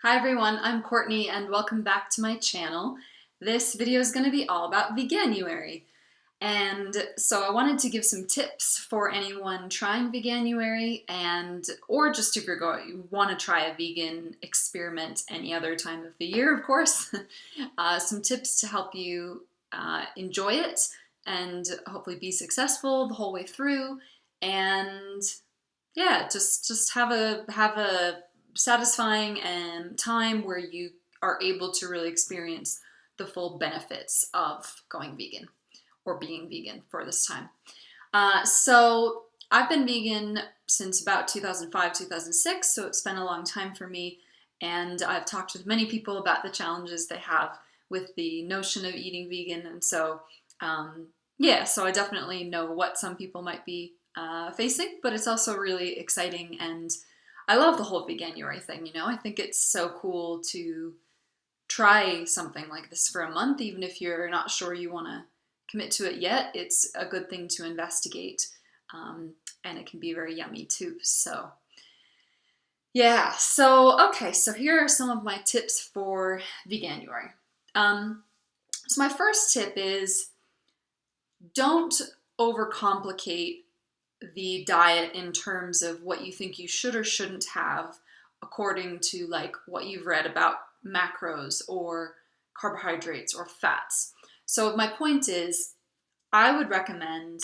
Hi everyone, I'm Courtney and welcome back to my channel. This video is going to be all about Veganuary. And so I wanted to give some tips for anyone trying Veganuary or just if you want to try a vegan experiment any other time of the year, of course. Some tips to help you enjoy it and hopefully be successful the whole way through. And yeah, just have a satisfying time where you are able to really experience the full benefits of going vegan or being vegan for this time. So I've been vegan since about 2005, 2006, so it's been a long time for me, and I've talked with many people about the challenges they have with the notion of eating vegan, and so yeah, so I definitely know what some people might be facing, but it's also really exciting, and I love the whole Veganuary thing, you know? I think it's so cool to try something like this for a month, even if you're not sure you want to commit to it yet. It's a good thing to investigate, and it can be very yummy too. So yeah, so here are some of my tips for Veganuary. So my first tip is don't overcomplicate the diet in terms of what you think you should or shouldn't have according to like what you've read about macros or carbohydrates or fats. So my point is, I would recommend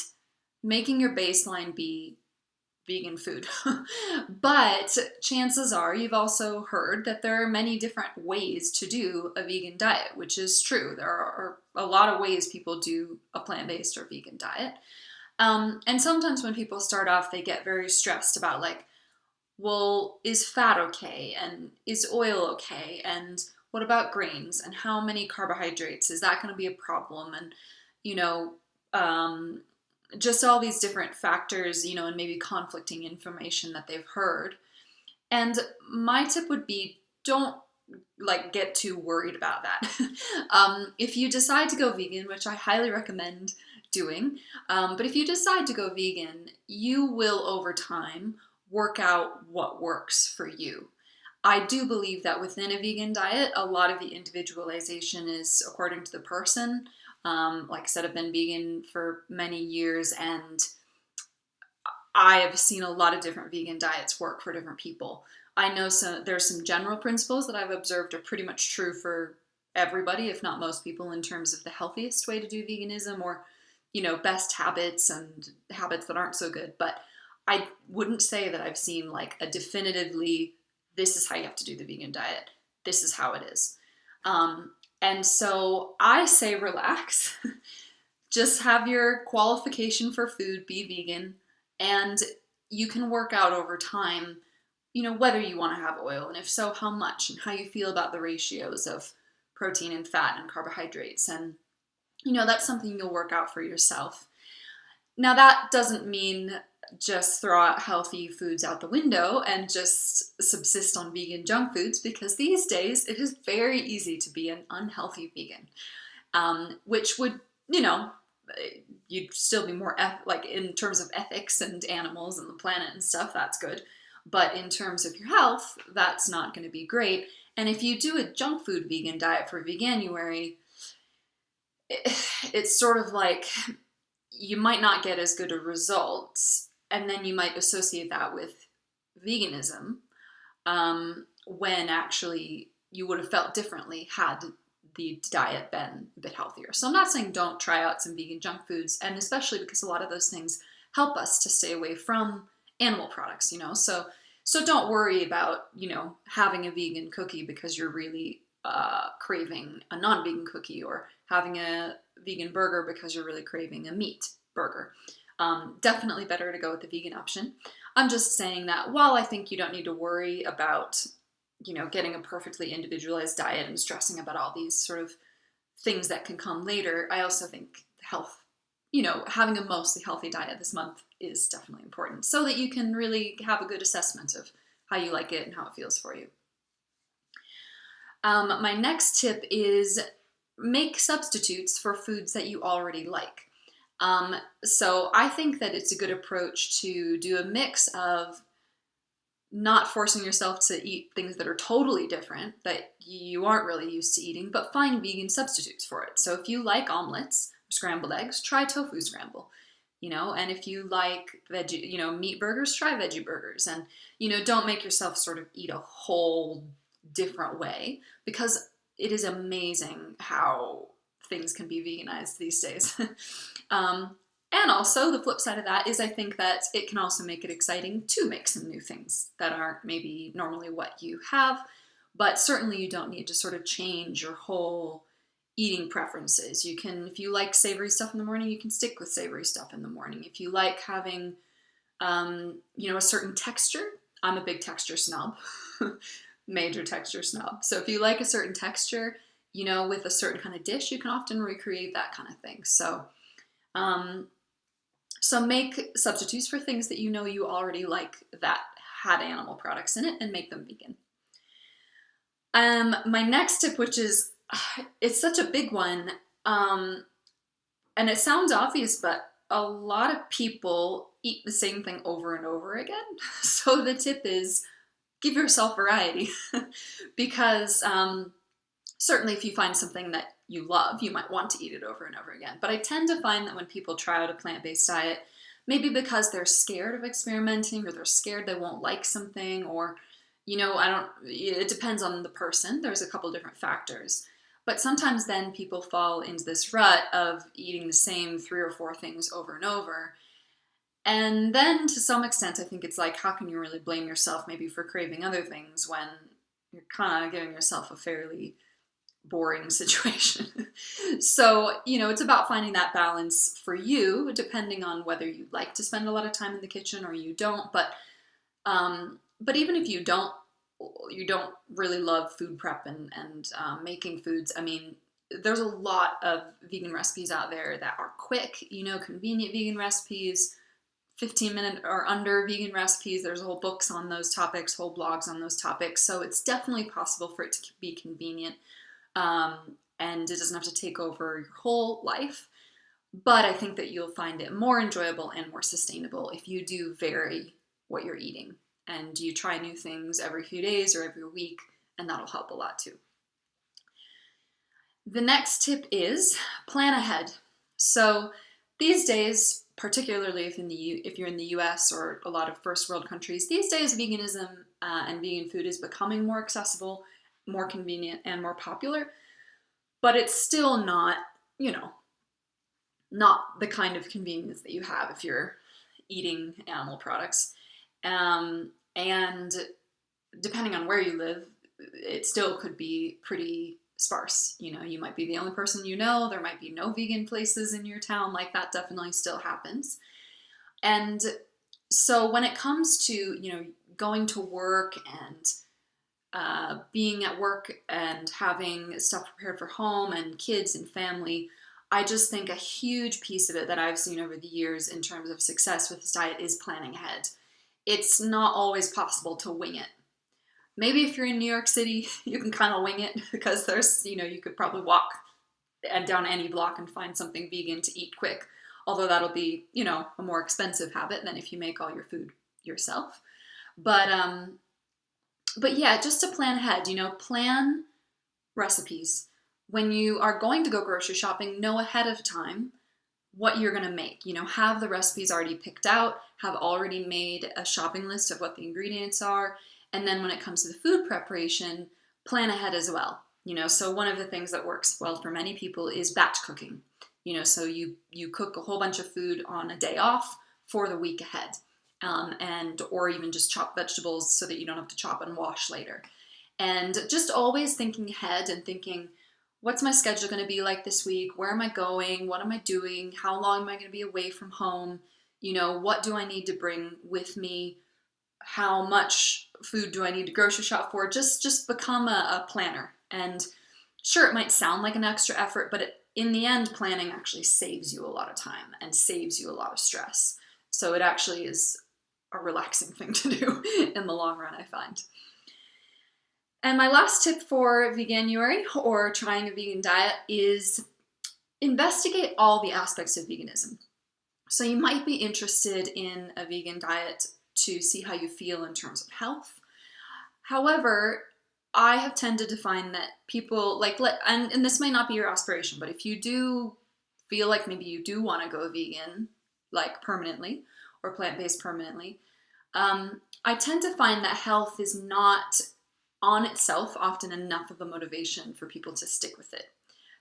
making your baseline be vegan food. But chances are you've also heard that there are many different ways to do a vegan diet, which is true. There are a lot of ways people do a plant-based or vegan diet. And sometimes when people start off, they get very stressed about like, well, is fat okay? And is oil okay? And what about grains? And how many carbohydrates? Is that going to be a problem? And, you know, just all these different factors, you know, and maybe conflicting information that they've heard. And my tip would be, don't like get too worried about that. If you decide to go vegan, which I highly recommend doing, but if you decide to go vegan, you will over time work out what works for you. I do believe that within a vegan diet, a lot of the individualization is according to the person. Like I said, I've been vegan for many years, and I have seen a lot of different vegan diets work for different people. I know there's some general principles that I've observed are pretty much true for everybody, if not most people, in terms of the healthiest way to do veganism or, you know, best habits and habits that aren't so good. But I wouldn't say that I've seen like a definitively, this is how you have to do the vegan diet. This is how it is. And so I say relax. Just have your qualification for food be vegan, and you can work out over time, you know, whether you want to have oil, and if so, how much, and how you feel about the ratios of protein and fat and carbohydrates. And, you know, that's something you'll work out for yourself. Now, that doesn't mean just throw out healthy foods out the window and just subsist on vegan junk foods, because these days it is very easy to be an unhealthy vegan, which would, you know, you'd still be more like in terms of ethics and animals and the planet and stuff, that's good. But in terms of your health, that's not going to be great. And if you do a junk food vegan diet for Veganuary, it's sort of like you might not get as good a results, and then you might associate that with veganism, when actually you would have felt differently had the diet been a bit healthier. So I'm not saying don't try out some vegan junk foods, and especially because a lot of those things help us to stay away from animal products, you know. So don't worry about, you know, having a vegan cookie because you're really craving a non-vegan cookie, or having a vegan burger because you're really craving a meat burger. Definitely better to go with the vegan option. I'm just saying that while I think you don't need to worry about, you know, getting a perfectly individualized diet and stressing about all these sort of things that can come later, I also think health, you know, having a mostly healthy diet this month is definitely important, so that you can really have a good assessment of how you like it and how it feels for you. My next tip is make substitutes for foods that you already like. So I think that it's a good approach to do a mix of not forcing yourself to eat things that are totally different, that you aren't really used to eating, but find vegan substitutes for it. So if you like omelets, scrambled eggs, try tofu scramble. And if you like veggie, meat burgers, try veggie burgers. And, don't make yourself sort of eat a whole different way, because it is amazing how things can be veganized these days. And also the flip side of that is I think that it can also make it exciting to make some new things that aren't maybe normally what you have, but certainly you don't need to sort of change your whole eating preferences. You can, if you like savory stuff in the morning, you can stick with savory stuff in the morning. If you like having, a certain texture, I'm a big texture snob, major texture snob. So if you like a certain texture, with a certain kind of dish, you can often recreate that kind of thing. So make substitutes for things that you already like that had animal products in it, and make them vegan. My next tip, which is, it's such a big one, and it sounds obvious, but a lot of people eat the same thing over and over again. So the tip is, give yourself variety, because certainly if you find something that you love, you might want to eat it over and over again. But I tend to find that when people try out a plant-based diet, maybe because they're scared of experimenting, or they're scared they won't like something, or, it depends on the person. There's a couple different factors. But sometimes then people fall into this rut of eating the same 3 or 4 things over and over. And then to some extent, I think it's like, how can you really blame yourself maybe for craving other things when you're kind of giving yourself a fairly boring situation? So, it's about finding that balance for you, depending on whether you like to spend a lot of time in the kitchen or you don't. But even if you don't really love food prep and making foods, I mean, there's a lot of vegan recipes out there that are quick, convenient vegan recipes, 15-minute or under vegan recipes. There's whole books on those topics, whole blogs on those topics. So it's definitely possible for it to be convenient. And it doesn't have to take over your whole life. But I think that you'll find it more enjoyable and more sustainable if you do vary what you're eating, and you try new things every few days or every week, and that'll help a lot too. The next tip is plan ahead. So these days, particularly if you're in the US or a lot of first world countries, these days veganism and vegan food is becoming more accessible, more convenient, and more popular. But it's still not, not the kind of convenience that you have if you're eating animal products. And depending on where you live, it still could be pretty sparse. You might be the only person there might be no vegan places in your town. Like, that definitely still happens. And so when it comes to, going to work and being at work and having stuff prepared for home and kids and family, I just think a huge piece of it that I've seen over the years in terms of success with this diet is planning ahead. It's not always possible to wing it. Maybe if you're in New York City, you can kind of wing it, because there's, you could probably walk down any block and find something vegan to eat quick. Although that'll be, a more expensive habit than if you make all your food yourself. But yeah, just to plan ahead, plan recipes. When you are going to go grocery shopping, know ahead of time what you're going to make. Have the recipes already picked out, have already made a shopping list of what the ingredients are. And then when it comes to the food preparation, plan ahead as well. So one of the things that works well for many people is batch cooking. So you cook a whole bunch of food on a day off for the week ahead. Or even just chop vegetables so that you don't have to chop and wash later. And just always thinking ahead and thinking, what's my schedule going to be like this week? Where am I going? What am I doing? How long am I going to be away from home? What do I need to bring with me? How much food do I need to grocery shop for? Just become a planner. And sure, it might sound like an extra effort, but in the end, planning actually saves you a lot of time and saves you a lot of stress. So it actually is a relaxing thing to do in the long run, I find. And my last tip for Veganuary, or trying a vegan diet, is investigate all the aspects of veganism. So you might be interested in a vegan diet to see how you feel in terms of health. However, I have tended to find that people and this might not be your aspiration, but if you do feel like maybe you do want to go vegan, like permanently, or plant-based permanently, I tend to find that health is not on itself often enough of a motivation for people to stick with it.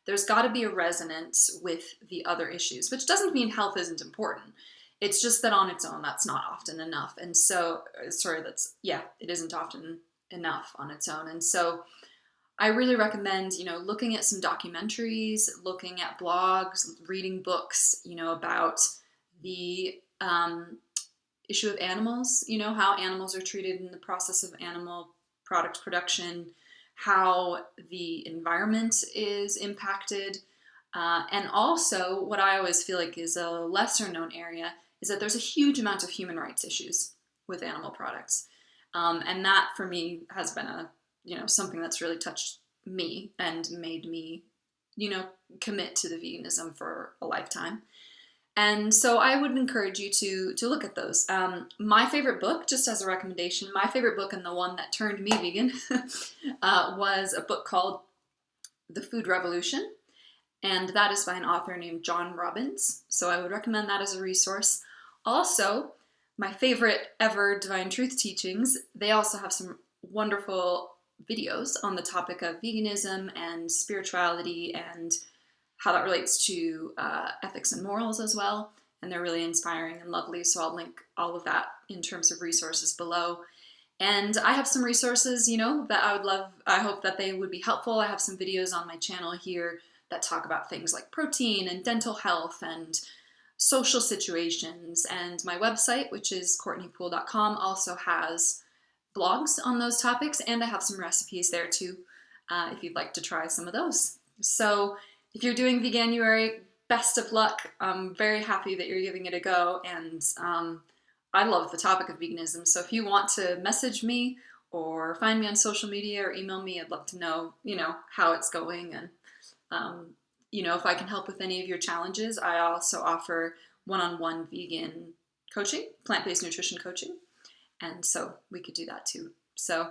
There's got to be a resonance with the other issues, which doesn't mean health isn't important. It's just that on its own, that's not often enough. And so, it isn't often enough on its own. And so I really recommend, looking at some documentaries, looking at blogs, reading books, about the issue of animals, how animals are treated in the process of animal product production, how the environment is impacted, and also what I always feel like is a lesser known area is that there's a huge amount of human rights issues with animal products. And that for me has been something that's really touched me and made me, commit to the veganism for a lifetime. And so I would encourage you to look at those. My favorite book, just as a recommendation, my favorite book and the one that turned me vegan was a book called The Food Revolution. And that is by an author named John Robbins. So I would recommend that as a resource. Also, my favorite ever Divine Truth teachings, they also have some wonderful videos on the topic of veganism and spirituality and how that relates to ethics and morals as well. And they're really inspiring and lovely. So I'll link all of that in terms of resources below. And I have some resources, that I would love. I hope that they would be helpful. I have some videos on my channel here that talk about things like protein and dental health and social situations. And my website, which is courtneypool.com, also has blogs on those topics. And I have some recipes there too, if you'd like to try some of those. So if you're doing Veganuary, best of luck. I'm very happy that you're giving it a go, and I love the topic of veganism. So if you want to message me or find me on social media or email me, I'd love to know, how it's going, and if I can help with any of your challenges. I also offer one-on-one vegan coaching, plant-based nutrition coaching, and so we could do that too. So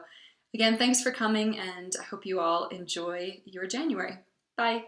again, thanks for coming, and I hope you all enjoy your January. Bye.